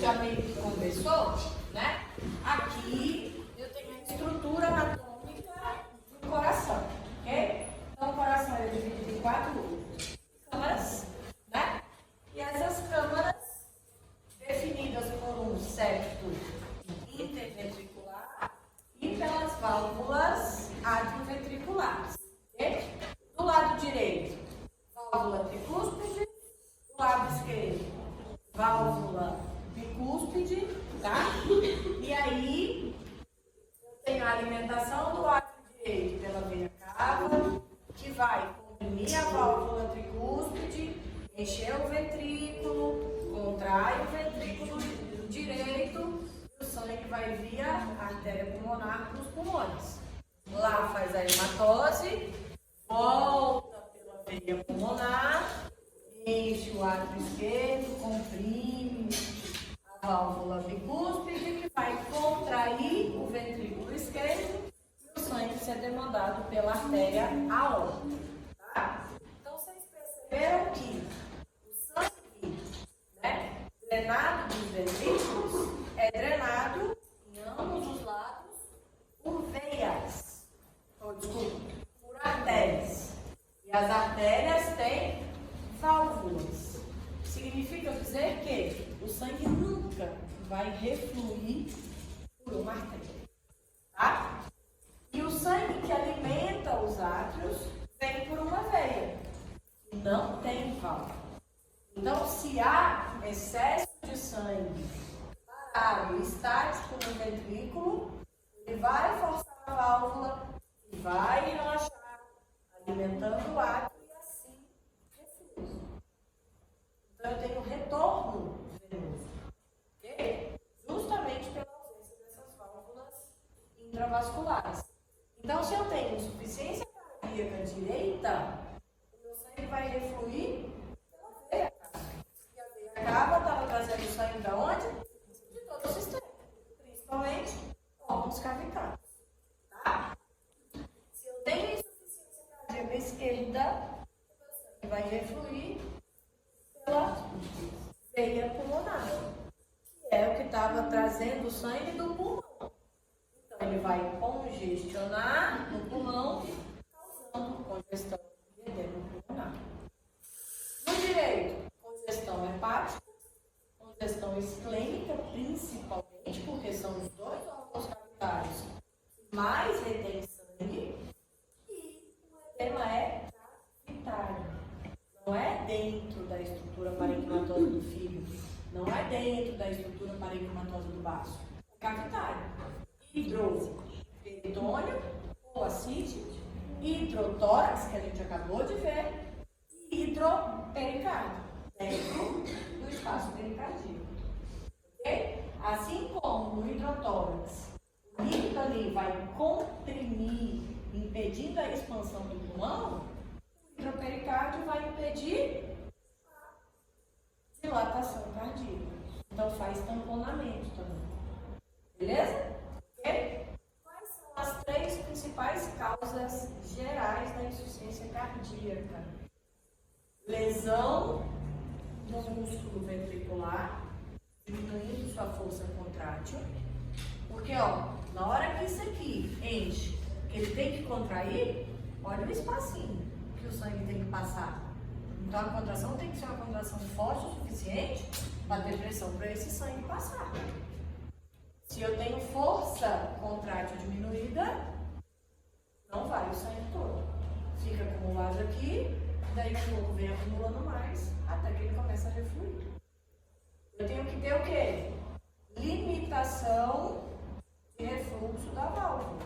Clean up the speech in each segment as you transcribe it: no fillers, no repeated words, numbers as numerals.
já meio que conversou, né? Aqui eu tenho a estrutura anatômica do coração, ok? Então o coração é dividido em 4 câmaras, né? E essas câmaras, definidas por um septo interventricular e pelas válvulas atrioventriculares, ok? Do lado direito, válvula tricúspide, do lado esquerdo, válvula bicúspide, tá? E aí, eu tenho a alimentação do átrio direito pela veia cava, que vai comprimir a válvula tricúspide, encher o ventrículo, contrai o ventrículo direito, e o sangue vai via artéria pulmonar para os pulmões. Lá faz a hematose, volta pela veia pulmonar, enche o átrio esquerdo, comprime a válvula bicúspide, que vai contrair o ventrículo esquerdo e o sangue ser demandado pela artéria aórtica. Tá? Então, vocês perceberam que o sangue, né, drenado dos ventrículos é drenado em ambos os lados por veias, por artérias. E as artérias têm válvulas. Significa dizer que o sangue nunca vai refluir por uma artéria, tá? E o sangue que alimenta os átrios vem por uma veia, que não tem válvula. Então, se há excesso de sangue parado, estático no ventrículo, ele vai forçar a válvula e vai relaxar, alimentando o átrio e assim reflui. Então, eu tenho retorno venoso, ok? Justamente pela ausência dessas válvulas intravasculares. Então, se eu tenho insuficiência cardíaca direita, o meu sangue vai refluir pela veia cava. E a veia cava estava trazendo sangue de onde? De todo o sistema, principalmente órgãos cavitários. Tá? Se eu tenho insuficiência cardíaca esquerda, o meu sangue vai refluir pela veia pulmonar, que é o que estava trazendo o sangue do pulmão. Então, ele vai congestionar no pulmão, causando congestão e edema pulmonar. No direito, congestão hepática, congestão esclênica, principalmente, porque são os dois órgãos cavitários que mais retêm sangue, e o edema é cavitário. Não é dentro da estrutura parenquimatosa do fígado, não é dentro da estrutura parenquimatosa do baço, é cavitário. Hidroperitônio ou ascite, hidrotórax, que a gente acabou de ver, e hidropericárdio, dentro do espaço pericardíaco. Ok? Assim como no hidrotórax, o líquido ali vai comprimir, impedindo a expansão do pulmão, o hidropericárdio vai impedir a dilatação cardíaca. Então faz tamponamento também. Beleza? Ok? Quais são as 3 principais causas gerais da insuficiência cardíaca? Lesão no músculo ventricular, diminuindo sua força contrátil. Porque, ó, na hora que isso aqui enche, que ele tem que contrair, olha o espacinho que o sangue tem que passar. Então, a contração tem que ser uma contração forte o suficiente para ter pressão para esse sangue passar. Se eu tenho força contrátil diminuída, não vai o sangue todo. Fica acumulado aqui, daí o corpo vem acumulando mais, até que ele começa a refluir. Eu tenho que ter o quê? Limitação de refluxo da válvula.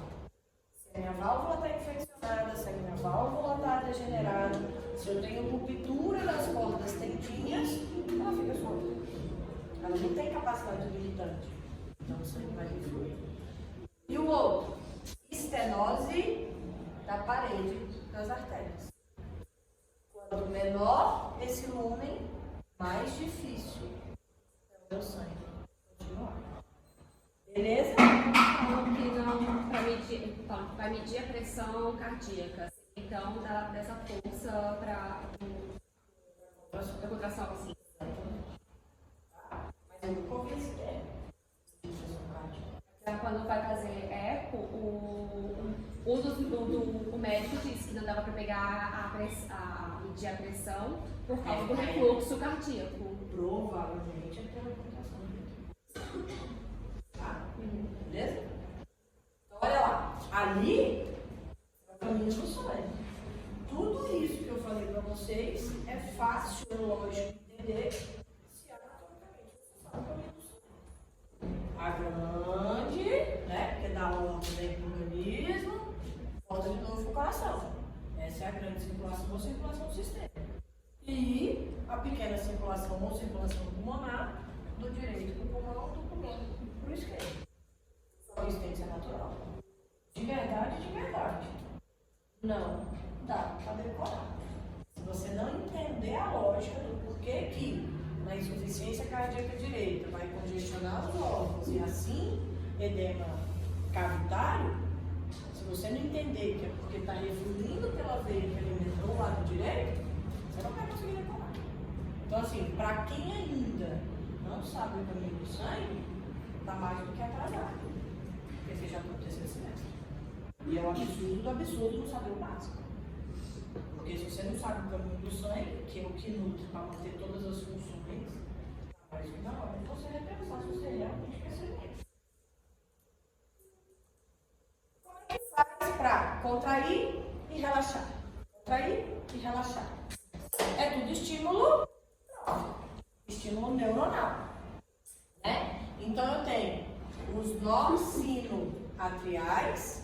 Se a minha válvula está infeccionada, se a minha válvula está degenerada, se eu tenho ruptura das cordas tendinhas, ela fica solta. Ela não tem capacidade limitante. Então o sangue vai refluir. E o outro? Estenose da parede das artérias. Quanto menor esse lumen, mais difícil é o meu sangue continuar. Beleza? Para medir a pressão cardíaca. Então, dessa força para a contração assim. Mas eu nunca ouvi isso. quando vai fazer eco, o médico disse que não dava para pegar medir a pressão por causa do refluxo cardíaco. Provavelmente é pela contração. Tá? Beleza? Então, olha lá. Ali é o caminho do sonho. Tudo isso que eu falei para vocês é fácil, é lógico entender se anatomicamente você sabe o caminho do sonho. A grande, né? Porque dá ordem dentro do organismo, volta de novo para o coração. Essa é a grande circulação ou circulação sistêmica. E a pequena circulação ou circulação pulmonar, do direito para o pulmão, do pulmão para o esquerdo. Só isso tem que ser natural. De verdade, de verdade. Não dá para decorar. Se você não entender a lógica do porquê que na insuficiência cardíaca direita vai congestionar os órgãos e assim edema cavitário, se você não entender que é porque está refluindo pela veia que alimentou o lado direito, você não vai conseguir decorar. Então, assim, para quem ainda não sabe o caminho do sangue, está mais do que atrasado. Porque você já está no terceiro semestre. E é um absurdo do absurdo não saber o básico. Porque se você não sabe o caminho do sangue, que é o que nutre para manter todas as funções, está mais do que na hora de você repensar se você realmente quer ser médico. Como é que faz para contrair e relaxar? Contrair e relaxar. É tudo estímulo estímulo neuronal, né? Então eu tenho os nós sinoatriais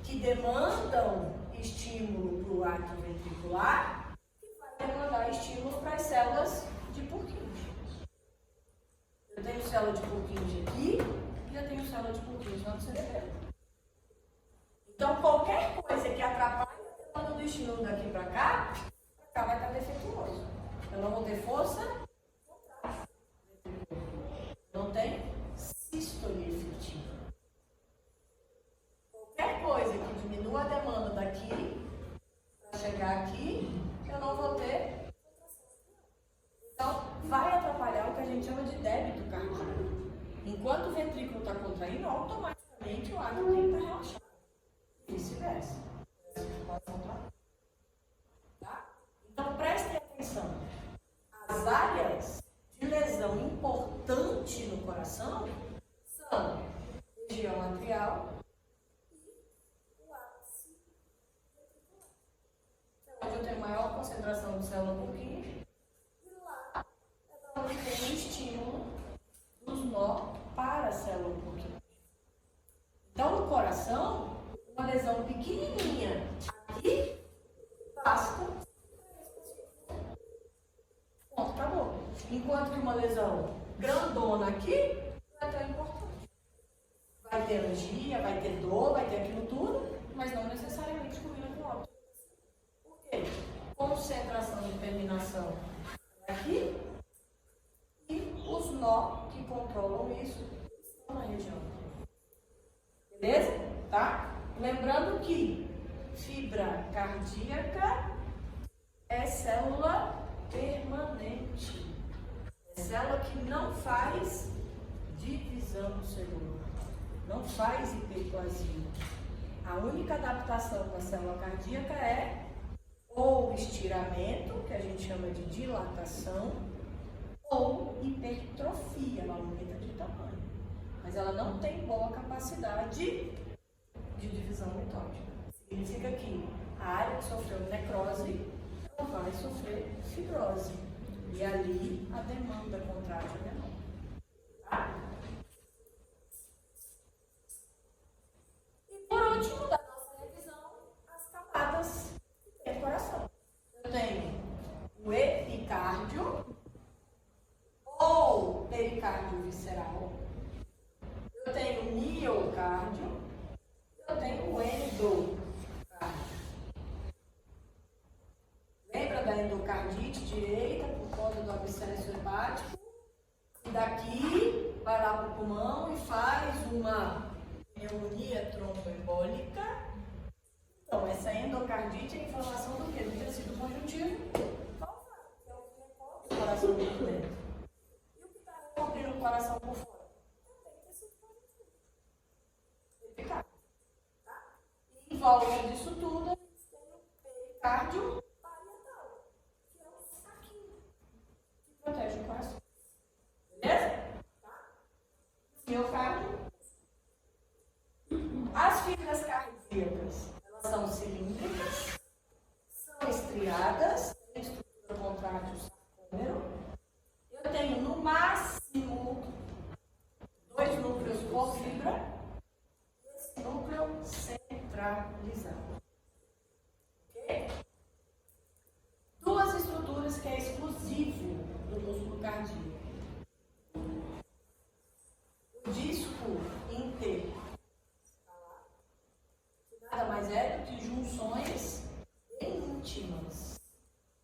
que demandam estímulo para o ato ventricular e vai demandar estímulo para as células de Purkinje. Eu tenho célula de Purkinje aqui e eu tenho célula de Purkinje lá no cerebelo. Então qualquer coisa que atrapalhe a demanda do estímulo daqui para cá vai estar defeituoso. Eu não vou ter força, não tem sístole efetiva. Qualquer coisa que diminua a demanda daqui para chegar aqui, eu não vou ter. Então, vai atrapalhar o que a gente chama de débito cardíaco. Enquanto o ventrículo está contraindo, automaticamente o átrio dele está relaxado. E vice-versa. Tá? Então, prestem atenção. As áreas de lesão importante no coração são região atrial e o ápice ventricular. É onde eu tenho maior concentração de célula Purkinje e lá é onde tem o estímulo dos nó para a célula Purkinje. Então, no coração, uma lesão pequenininha aqui basta. Ponto, acabou. Enquanto que uma lesão grandona aqui não é tão importante. Vai ter alergia, vai ter dor, vai ter aquilo tudo, mas não necessariamente combina com óbito. Por quê? Concentração de terminação aqui e os nó que controlam isso estão na região. Beleza? Tá? Lembrando que fibra cardíaca é célula permanente. É célula que não faz divisão celular, não faz hiperplasia. A única adaptação da célula cardíaca é ou estiramento, que a gente chama de dilatação, ou hipertrofia, ela aumenta de tamanho. Mas ela não tem boa capacidade de divisão mitótica. Significa que a área que sofreu necrose vai sofrer fibrose. E ali a demanda contrária é menor. Tá? E por último, da nossa revisão, as camadas do coração. Eu tenho o epicárdio ou pericárdio visceral. Eu tenho o miocárdio. Eu tenho o endocárdio. Lembra da endocardite direita por conta do abscesso hepático? E daqui vai lá para o pulmão e faz uma pneumonia tromboembólica. Então, essa endocardite é inflamação do quê? Do tecido conjuntivo causado, que é o que recobre o coração por dentro. E o que está recobrindo o coração por fora? Também tecido conjuntivo. volta disso tudo, a gente tem o pericárdio parietal, que é o saquinho que protege o coração. Beleza? Tá? Miocárdio. As fibras cardíacas, elas são cilíndricas, são estriadas, tem estrutura contrátil do sarcômero. Eu tenho no máximo 2 núcleos por fibra, e esse núcleo centralizado. Ok? 2 estruturas que é exclusivo do músculo cardíaco. O disco íntegro, que nada mais é do que junções íntimas,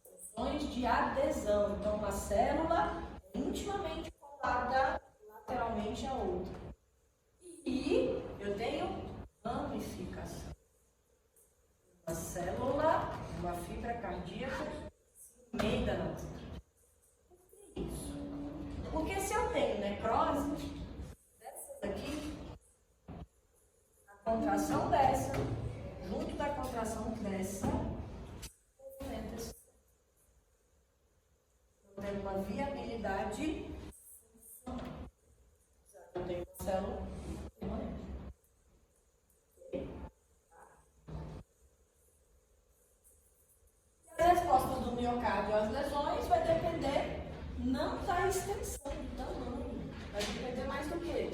junções de adesão. Então, uma célula é intimamente colada lateralmente à outra. E eu tenho ramificação. Uma célula, uma fibra cardíaca se emenda na outra. Por que isso? Porque se eu tenho necrose, dessas aqui, a contração dessa, junto da contração dessa, movimenta esse. Eu tenho uma viabilidade funcional. Eu tenho uma célula permanente. E as respostas do miocárdio às lesões vai depender não da extensão, do tamanho. Vai depender mais do quê?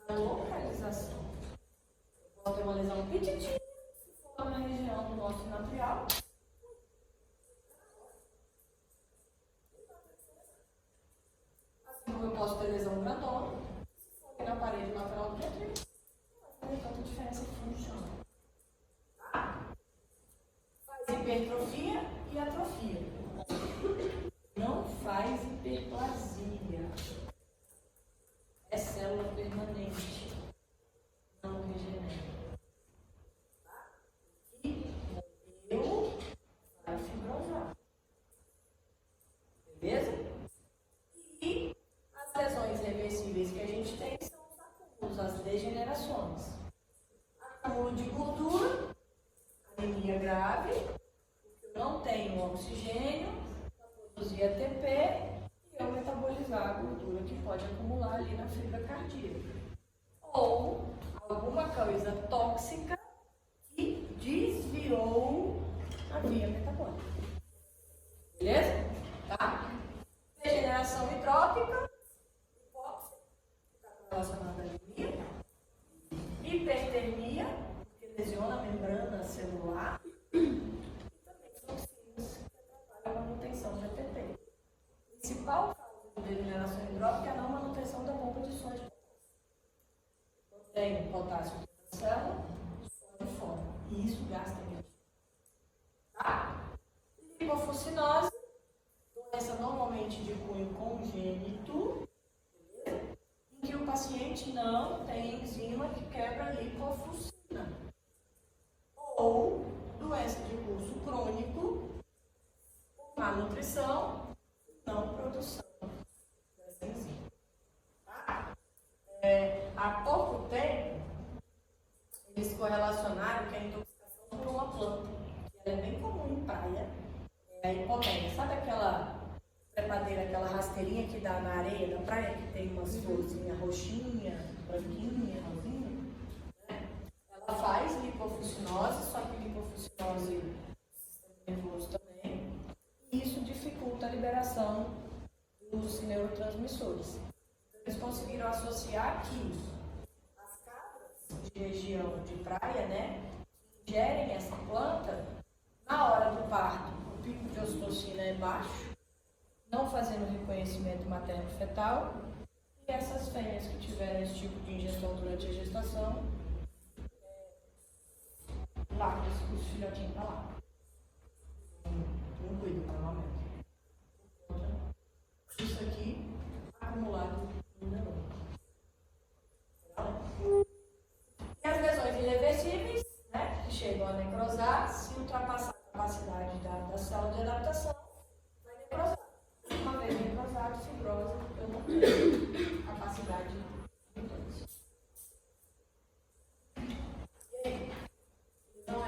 Da localização. Eu posso ter uma lesão petitinha, se for na região do nosso sinaprial. Assim como eu posso ter lesão grandona, se for aqui na parede lateral do ventrículo, não vai fazer tanta diferença funcional. Tá? Faz hipertrofia e atrofia. Não faz hiperplasia. É célula permanente. Não regenera. Tá? E morreu, vai fibrosar. Beleza? E as lesões reversíveis que a gente tem são os acúmulos, as degenerações. Acúmulo de gordura, anemia grave, porque eu não tenho oxigênio para produzir ATP e eu metabolizar a gordura que pode acumular ali na fibra cardíaca. Ou alguma coisa tóxica que desviou a via metabólica. Beleza? Tá? Degeneração hidrópica, hipóxia, que está relacionada à anemia, hipertermia, que lesiona a membrana celular, e também toxinas que atrapalham a manutenção do ATP. A principal causa de degeneração hidrópica é a não manutenção da bomba de sódio. Tem potássio na célula, sódio fora. E isso gasta energia. Tá? Lipofucinose, doença normalmente de cunho congênito, beleza? Em que o paciente não tem enzima que quebra a lipofuscina. Ou doença de curso crônico, por má nutrição e não produção dessa enzima. Tá? Há pouco tempo, eles correlacionaram que a intoxicação por uma planta, que ela é bem comum em praia, é a hipoméia. Sabe aquela trepadeira, aquela rasteirinha que dá na areia da praia, que tem umas florzinhas roxinha, branquinha, rosinha? Né? Ela faz lipofucinose, só que lipofucinose do sistema nervoso também, e isso dificulta a liberação dos neurotransmissores. Eles conseguiram associar que as cabras de região de praia, né, que ingerem essa planta, na hora do parto, o pico de ocitocina é baixo, não fazendo reconhecimento materno-fetal, e essas fêmeas que tiveram esse tipo de injeção durante a gestação, largam os filhotinhos para lá. Não cuida para o momento. Isso aqui acumulado no neurônio. E as lesões irreversíveis, né, que chegam a necrosar, se ultrapassar a capacidade da célula de adaptação, vai necrosar. Uma vez necrosado, fibrose, eu não tenho capacidade de mudança. E aí? Então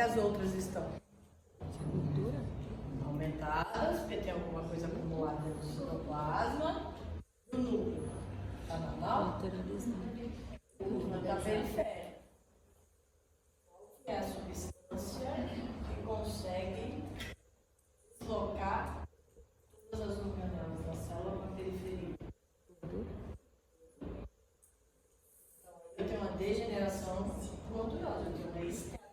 as outras estão? Aumentadas, porque tem alguma coisa acumulada no citoplasma, no núcleo. Tá normal? Na periférica. Qual que é a substância que consegue deslocar todas as organelas da célula para a periferia? Então, eu tenho uma degeneração gordurosa, eu tenho uma esteatose.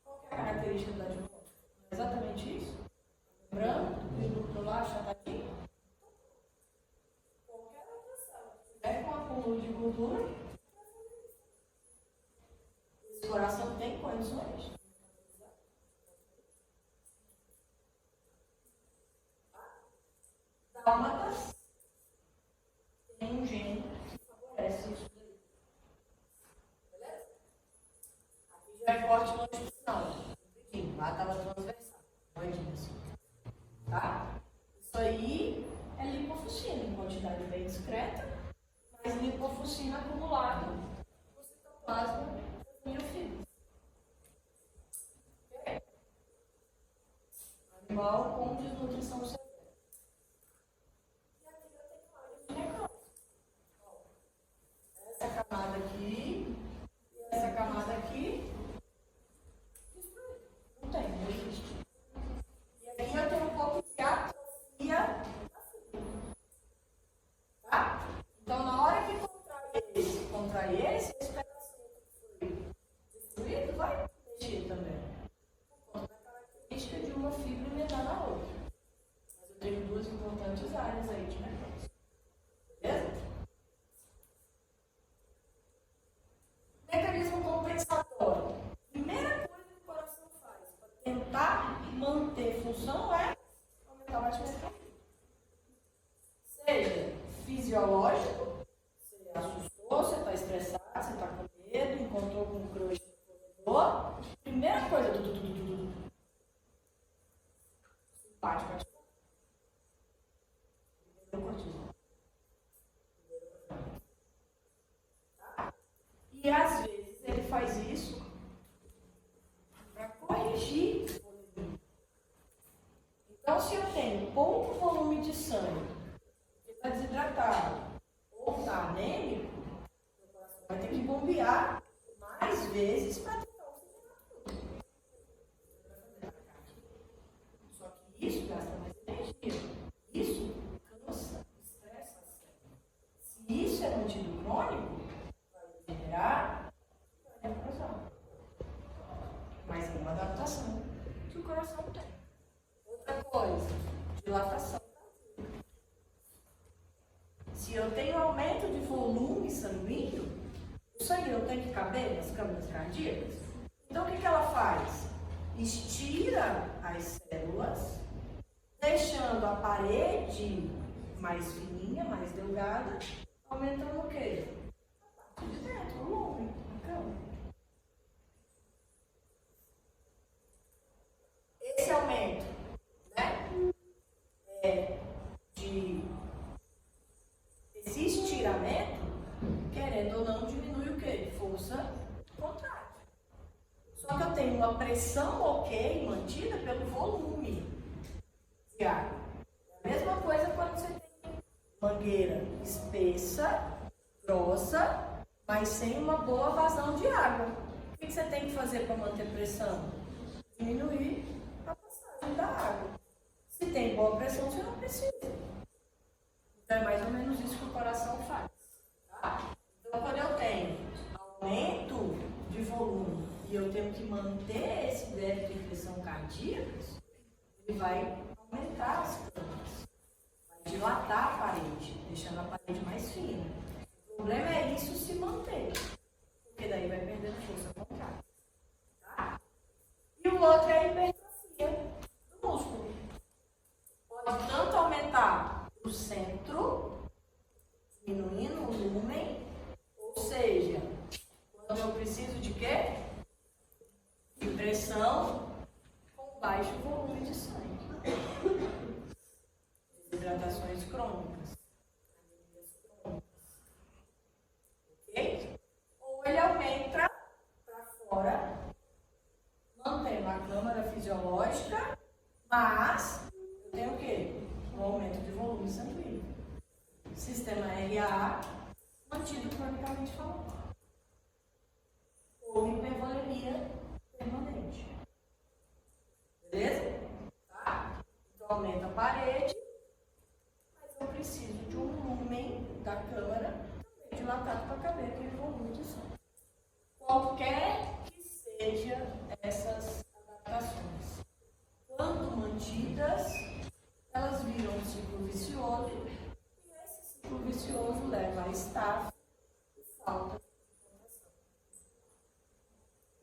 Qual que é a característica da dimorfia? É exatamente isso? Branco, e o núcleo lá, achatadinho? Qualquer outra célula que tiver com acúmulo de gordura, esse coração tem condições. Dálmatas tem um gene que favorece isso daí. Beleza? Aqui já é corte longitudinal. Lá estava transversal. Imagina assim. Tá? Isso aí é lipofuscina em quantidade bem discreta, mas lipofuscina acumulada no citoplasma das miofibras. Ok? Animal com desnutrição severa. Essa camada aqui e essa camada aqui, não tem, não existe. E aqui eu tenho um pouco de atrofia da fibra. Tá? Então, na hora que contrai esse pedacinho que foi destruído, vai mexer também. Por conta da característica de uma fibra emendar na outra. Mas eu tenho duas importantes áreas aí de negócio. Beleza? Mecanismo compensatório. Primeira coisa que o coração faz para tentar manter função é aumentar o batimento cardíaco. Seja fisiológico, você assustou, você está estressado, você está com medo, encontrou com um crush no corredor. Primeira coisa, simpático ativo. Primeiro cortisol. E às vezes ele faz isso para corrigir o volume. Então, se eu tenho pouco volume de sangue, que está desidratado ou está anêmico, o coração vai ter que bombear mais vezes para tentar oxigenar tudo. Só que isso gasta mais energia. Isso cansa, estressa a célula. Se isso é mantido crônico, generar o coração. Mas é uma adaptação que o coração tem. Outra coisa, dilatação. Se eu tenho aumento de volume sanguíneo, o sangue não tem que caber nas câmaras cardíacas. Então o que ela faz? Estira as células, deixando a parede mais fininha, mais delgada, aumentando o quê? De dentro, o volume, a cama. Esse aumento, né, esse estiramento, querendo ou não, diminui o quê? Força contrária. Só que eu tenho uma pressão ok mantida pelo volume de água. É a mesma coisa quando você tem mangueira espessa, grossa, mas sem uma boa vazão de água. O que você tem que fazer para manter pressão? Diminuir a passagem da água. Se tem boa pressão, você não precisa. Então é mais ou menos isso que o coração faz. Tá? Então quando eu tenho aumento de volume e eu tenho que manter esse débito de pressão cardíaca, ele vai aumentar as câmaras, vai dilatar a parede, deixando a parede mais fina. O problema é isso se manter, porque daí vai perdendo força contrária. Tá? E o outro é a hipertrofia do músculo. Pode tanto aumentar o centro, diminuindo o lumen, ou seja, quando eu preciso de quê? De pressão com baixo volume de sangue. Desidratações crônicas. Ok? Ou ele aumenta para fora sistema RA, mantido cronicamente falando. Ou hipervolemia permanente. Beleza? Tá? Então aumenta a parede, mas eu preciso de um lumen da câmara também dilatado para caber aquele volume de som. Qualquer que seja essas adaptações, quando mantidas, elas viram um ciclo vicioso, e esse ciclo vicioso leva a estafa e falta de contração.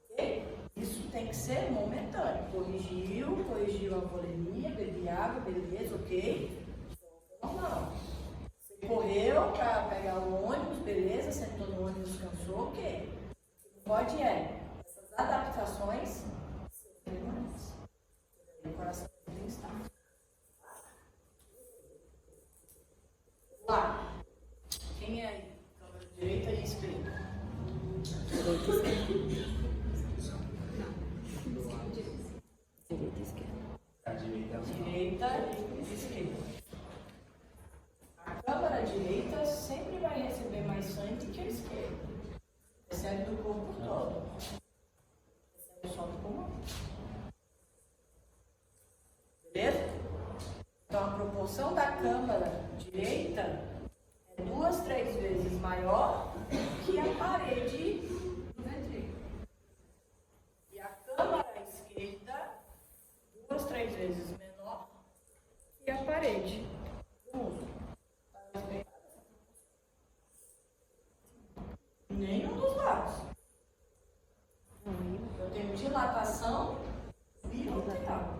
Ok? Isso tem que ser momentâneo. Corrigiu a volemia, bebi água, beleza, ok? Normal. Você correu para pegar o ônibus, beleza, sentou no ônibus, descansou, ok. O que pode essas adaptações serem permanentes. O coração tem que estar. Vamos lá. Quem é aí? Câmara direita e esquerda. Direita e esquerda. A direita. Direita e esquerda. A câmara direita sempre vai receber mais sangue que a esquerda. Recebe do corpo todo. Recebe só do pulmão. Beleza? Então a proporção da câmara direita é 2, 3 vezes maior que a parede do ventrículo. E a câmara esquerda, 2, 3 vezes menor que a parede do músculo. Nenhum dos lados. Eu tenho dilatação bilateral.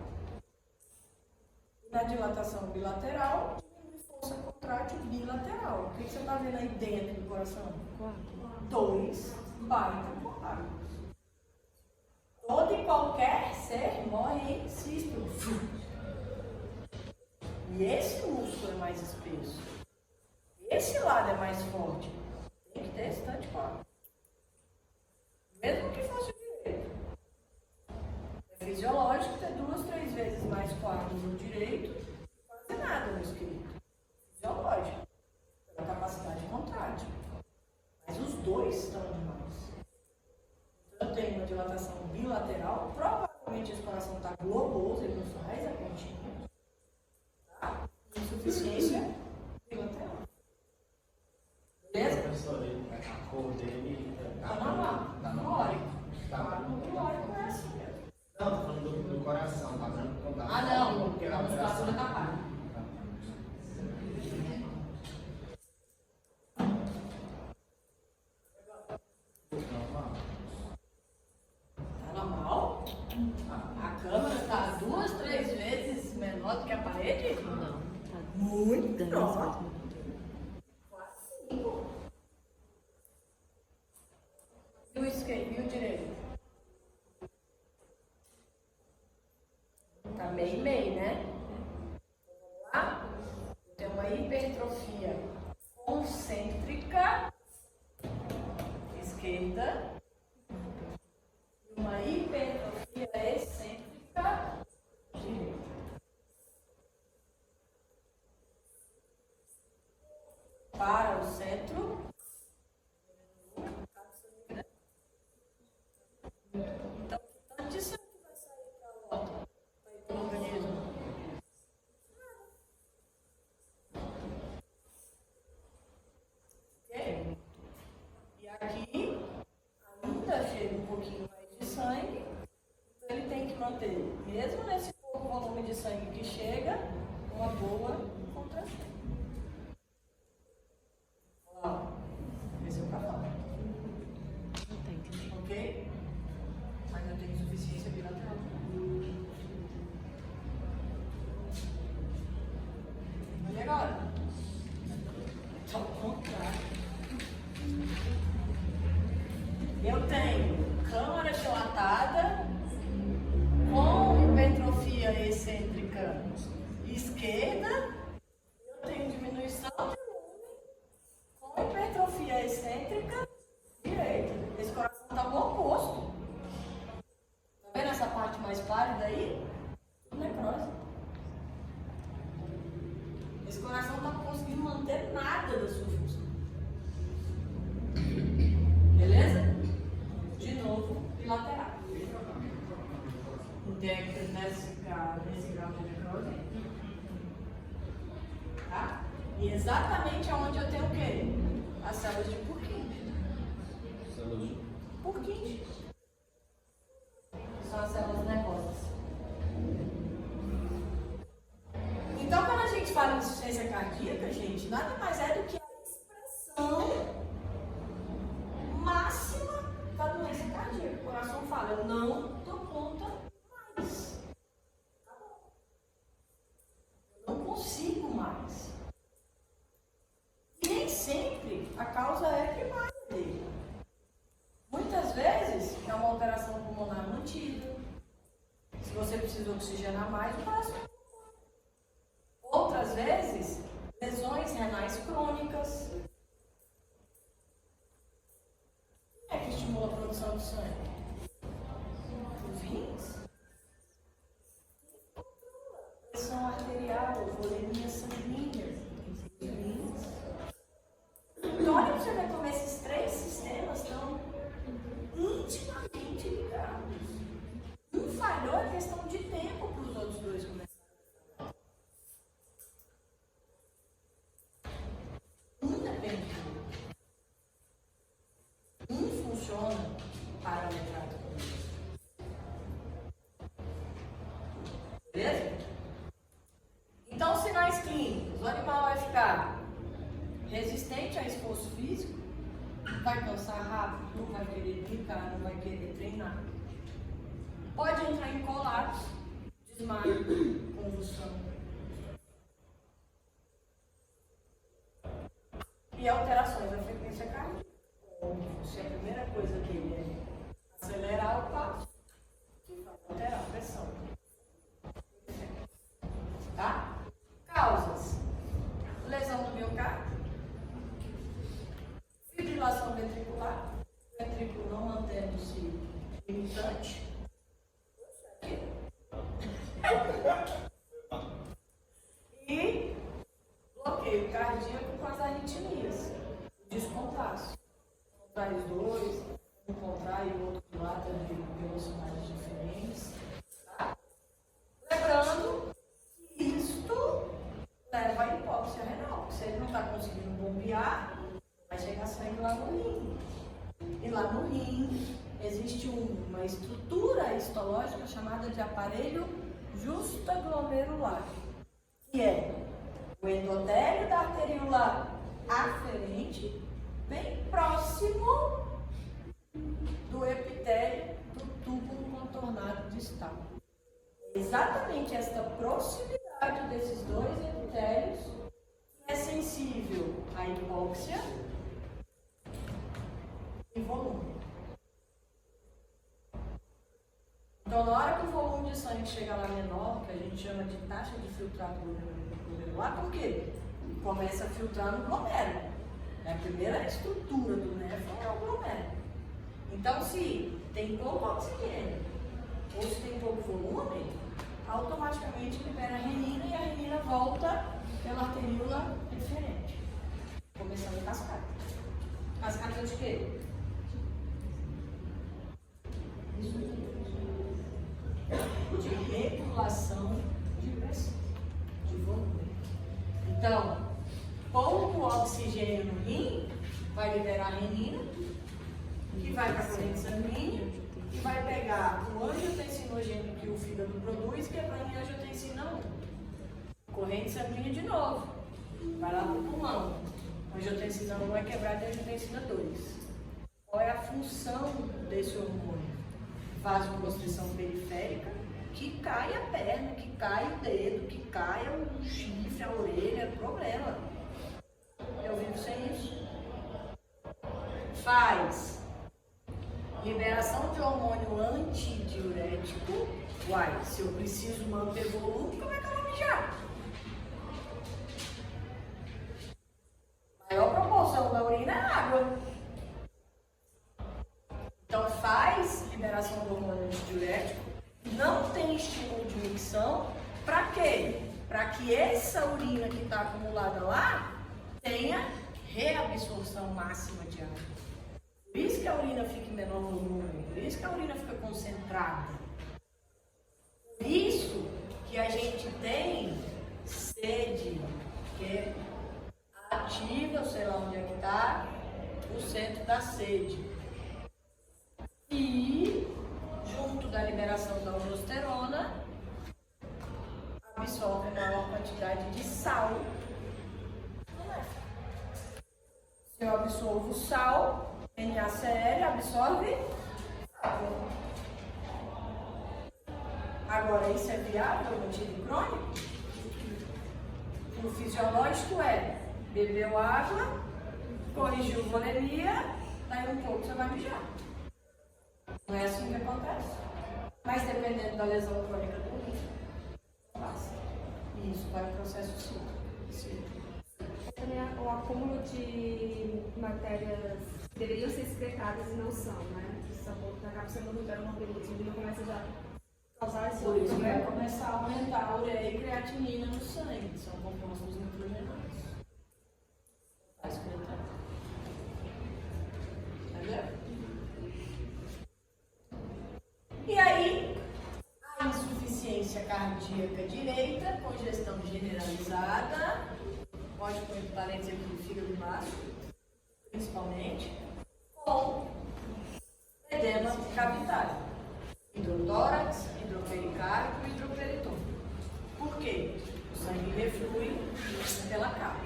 E na dilatação bilateral, diminui força contrátil bilateral. O que você está vendo aí dentro do coração? 2 baita contrátios. Todo e qualquer ser morre em sístole. E esse músculo é mais espesso. Esse lado é mais forte. Tem que ter esse tanto de corda. Mesmo que fosse o direito. É fisiológico ter 2, 3 vezes mais quadros no direito e quase nada no esquerdo. Fisiológico. Pela capacidade contrátil. Mas os dois estão demais. Então eu tenho uma dilatação bilateral. Provavelmente esse coração está globoso, ele não faz a pontinha. Tá? Insuficiência bilateral. Beleza? Professor, a cor dele Tá normal. Tá Teórico. Tá. Teórico é assim mesmo. Não, tô falando do coração, tá vendo? Não dá. Ah, não. Porque a musculatura tá paga. Normal. Tá normal? A câmera tá 2, 3 vezes menor do que a parede? Não, tá Muito dando menor. mais. Quase 5. E o esquerdo? E o direito? Tá meio e meio, né? Vamos lá? Tem uma hipertrofia concêntrica, esquerda, e uma hipertrofia excêntrica, direita. Para o centro. Então, tanto de sangue vai sair para a volta, para ir para o organismo. Ok? E aqui, ainda chega um pouquinho mais de sangue, então ele tem que manter, mesmo nesse pouco volume de sangue que chega, uma boa contração. Olha lá, esse é o cavalo. Não tem que. Ok? Mas eu tenho insuficiência bilateral. E agora? Ao contrário. Eu tenho câmara dilatada com hipertrofia excêntrica esquerda. Eu tenho diminuição de volume com hipertrofia excêntrica direita. Esse coração está no oposto. Tá vendo essa parte mais pálida aí? Tudo necrose. Esse coração não está conseguindo manter nada do sinal de necrose. Tá? E exatamente aonde eu tenho o quê? As células de Purkinje. Purkinje. São as células nervosas. Então, quando a gente fala em insuficiência cardíaca, gente, nada mais é do que a expressão máxima da doença cardíaca. O coração fala, eu não dou conta mais. Eu não consigo mais. E nem sempre a causa é primária dele. Muitas vezes é uma alteração pulmonar mantida. Se você precisa oxigenar mais, o coração não. Outras vezes, lesões renais crônicas. O que é que estimula a produção de sangue? Os rins. Pressão arterial, volemia sanguínea. Os rins. Então, olha para você ver como esses três sistemas estão intimamente ligados. Um falhou, é questão de tempo para os outros dois começarem. Funciona parametrado com isso. Beleza? Então, sinais clínicos. O animal vai ficar resistente a esforço físico, vai cansar rápido, não vai querer brincar, não vai querer treinar. Pode entrar em colapso, desmaio, convulsão. E alterações da frequência cardíaca. Se a primeira coisa dele é acelerar o passo, vai alterar a pressão. Tá? Causas: lesão do miocárdio, fibrilação ventricular, ventrículo não mantendo-se limitante, e bloqueio cardíaco com as arritmias, descompasso. Contrai os dois, um contrai e o outro do lado de velocidades diferentes. Tá? Lembrando que isto leva à hipóxia renal. Se ele não está conseguindo bombear, vai chegar sangue lá no rim. E lá no rim existe uma estrutura histológica chamada de aparelho justaglomerular, que é o endotélio da arteríola aferente, bem próximo do epitélio do túbulo contornado distal. Exatamente esta proximidade desses dois epitélios é sensível à hipóxia e volume. Então, na hora que o volume de sangue chega lá menor, que a gente chama de taxa de filtrado glomerular, por quê? Começa a filtrar no glomérulo. A primeira estrutura do néfron é o glomérulo. Então, se tem pouco oxigênio ou se tem pouco volume, automaticamente libera a renina e a renina volta pela arteríola eferente, começando a cascata. Cascata de quê? De regulação de pressão, de volume. Então, pouco oxigênio no rim vai liberar a renina, que vai para a corrente sanguínea e vai pegar o angiotensinogênio que o fígado produz, quebrando em angiotensina 1. Corrente sanguínea de novo, vai lá para o pulmão. Angiotensina 1 é quebrada em angiotensina 2. Qual é a função desse hormônio? Vasoconstrição periférica, que cai a perna, que cai o dedo, que cai o chifre, a orelha, problema. Eu vivo sem isso. Faz liberação de hormônio antidiurético. Uai, se eu preciso manter volume, como é que eu vou mijar? A maior proporção da urina é água. Então faz liberação do hormônio antidiurético, não tem estímulo de micção, para quê? Para que essa urina que está acumulada lá tenha reabsorção máxima de água. Por isso que a urina fica em menor volume, por isso que a urina fica concentrada. Por isso que a gente tem sede, que ativa, eu sei lá onde é que está, o centro da sede. E, junto da liberação da aldosterona, absorve maior quantidade de sal. Se eu absorvo sal, NaCl absorve água. Agora, isso é viável no tipo crônico? O fisiológico é: bebeu água, corrigiu volemia, daí um pouco você vai mijar. Não é assim que acontece. Mas dependendo da lesão crônica do rim, passa. E isso vai para o processo cíclico. Também o acúmulo de matérias que deveriam ser excretadas e não são, né? Isso acaba sendo muito no organismo e começa já a causar esse Por isso vai problema. começar a aumentar a ureia e creatinina no sangue, são compostos nitrogenados. Está escrito aí. Entendeu? E aí, a insuficiência cardíaca direita, congestão generalizada, pode pôr entre parênteses aqui o fígado baixo, principalmente, com edema cavitário, hidrotórax, hidropericárdio e hidroperitônio. Por quê? O sangue reflui pela capa.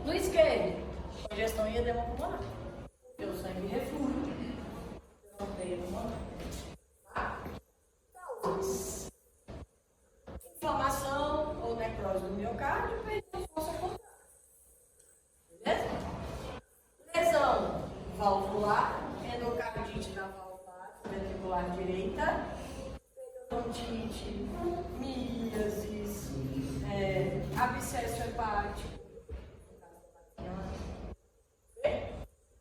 No esquerdo, congestão e edema pulmonar. Porque o sangue reflui pela veia pulmonar. Inflamação ou necrose do miocárdio, perdeu força contrária. Beleza? Lesão valvular, endocardite da válvula ventricular direita, periodontite, miasis, abscesso hepático,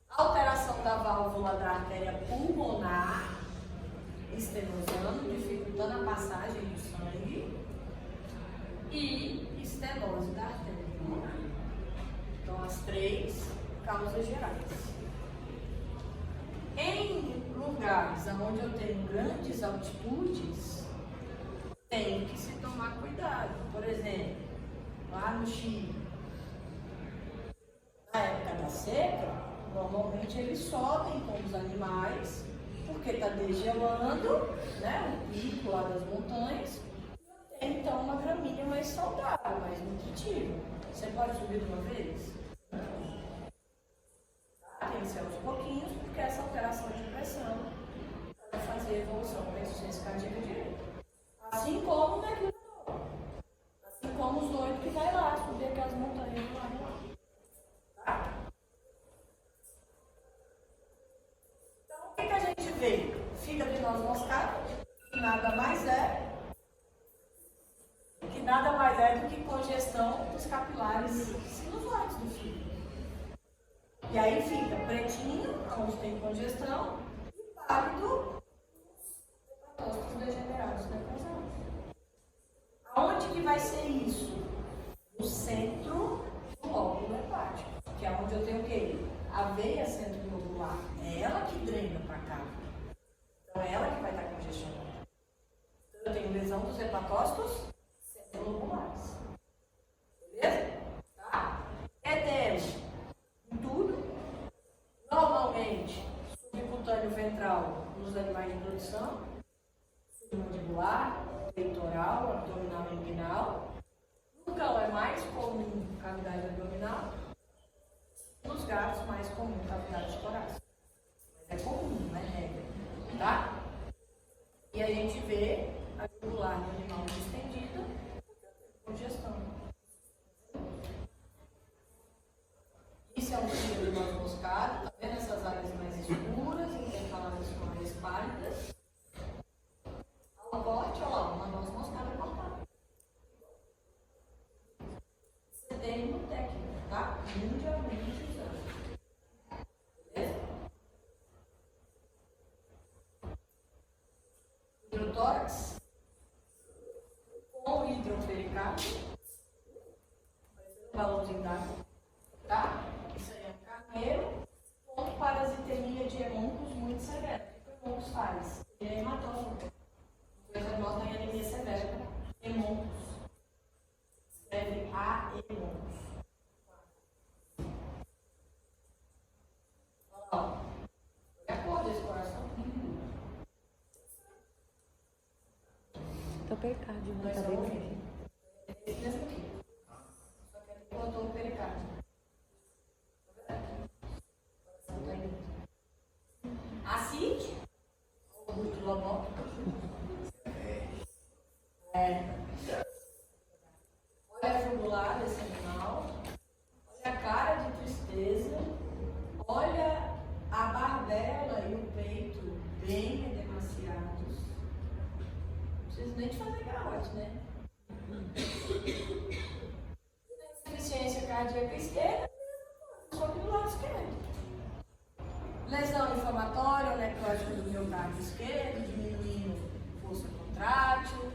alteração da válvula da artéria pulmonar, estenosando, dificultando a passagem do sangue, e estenose da artéria pulmonar. Então, as três causas gerais. Em lugares onde eu tenho grandes altitudes, tem que se tomar cuidado. Por exemplo, lá no Chile, na época da seca, normalmente eles sobem com os animais, porque está degelando, né, o pico lá das montanhas, e tem então uma gramínea mais saudável, mais nutritiva. Você pode subir de uma vez? Não. Tem que ser aos pouquinhos, porque essa alteração de pressão vai fazer a evolução da insuficiência cardíaca direita. Assim como o mergulhador. Assim como os doidos que vai lá subir aquelas montanhas lá. Tá? Então, o que a gente vê? Fígado de noz moscada, que nada mais é do que congestão dos capilares sinusoides do fígado. E aí fica pretinho, onde tem congestão, e pálido, os degenerados necrosados. Aonde que vai ser isso? No centro do lóbulo hepático, que é onde eu tenho o quê? A veia centrilobular. É ela que drena para cá. Então é ela que vai estar congestionada. Então eu tenho lesão dos hepatócitos centrilobulares. Beleza? Tá? Edema. Tudo. Normalmente, subcutâneo ventral nos animais de produção, submandibular, peitoral, abdominal e inguinal. No cão é mais comum cavidade abdominal. Nos gatos, mais comum cavidade torácica. Mas é comum, não é regra. Tá? E a gente vê a jugular do animal distendida, congestão. Isso é um fígado de noz moscada, tá vendo essas áreas mais escuras, intercaladas com áreas pálidas? Ao corte, olha lá, uma noz moscada cortada. Você tem uma técnica, tá? Mundialmente usando. Beleza? Hidrotórax com hidropericárdio, balãozinho d'água, tá? Isso aí é um carneiro com parasitemia de hemônculos muito severa. O que o hemônculos faz? Ele é hematófago. Coisa nota em anemia severa. Tem pericárdio, Nós tá bem estamos feio. ouvindo. É esse mesmo aqui. Só que ele botou o pericárdio. Tá vendo? Não tá indo. Acide, o glúteo lobótico. Olha a jugular desse animal. Olha a cara de tristeza. Olha a barbela e o peito bem edemaciados. Não preciso nem de fazer garrote, né? Insuficiência cardíaca esquerda, só que do lado esquerdo. Lesão inflamatória, necrótica do miocárdio esquerdo, diminuindo força contrátil.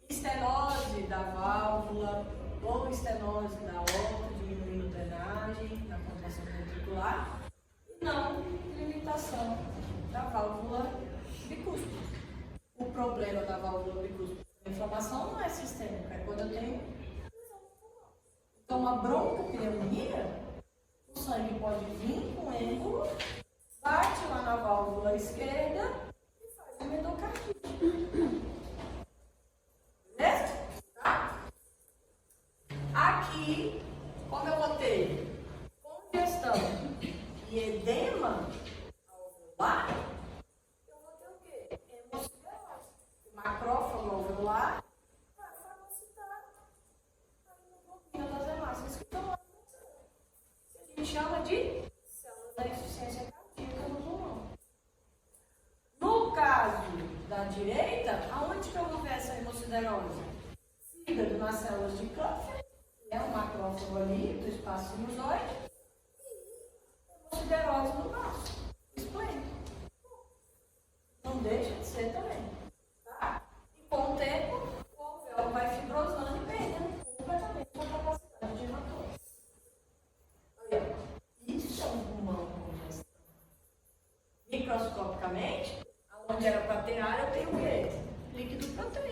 Estenose da válvula ou estenose da aorta, diminuindo drenagem na contração ventricular. E não limitação da válvula bicúspide. O problema da válvula bicúspide, a inflamação não é sistêmica, é quando eu tenho lesão no pulmão. Então, uma broncopneumonia, o sangue pode vir com êmbolo, bate lá na válvula esquerda e faz uma endocardite. Beleza? Tá? Aqui, como eu vou ter congestão e edema alveolar, eu vou ter o quê? Hemosclerose. O macrófago alveolar vai fagocitar a hemoglobina das hemácias que estão lá no sangue. Que a gente chama de células da insuficiência cardíaca no pulmão. No caso da direita, aonde que eu vou ver essa hemociderose? Fígado nas células de Kupffer, é um macrófago ali do espaço sinusoide, e hemociderose no baço, esplênico. Não deixa de ser também. Tá? E com o tempo, o alvéolo vai fibrosando e perdendo completamente a capacidade de hematóide. Olha, isso é um pulmão congestão. Microscopicamente, onde era para ter ar, eu tenho o quê? Líquido proteína.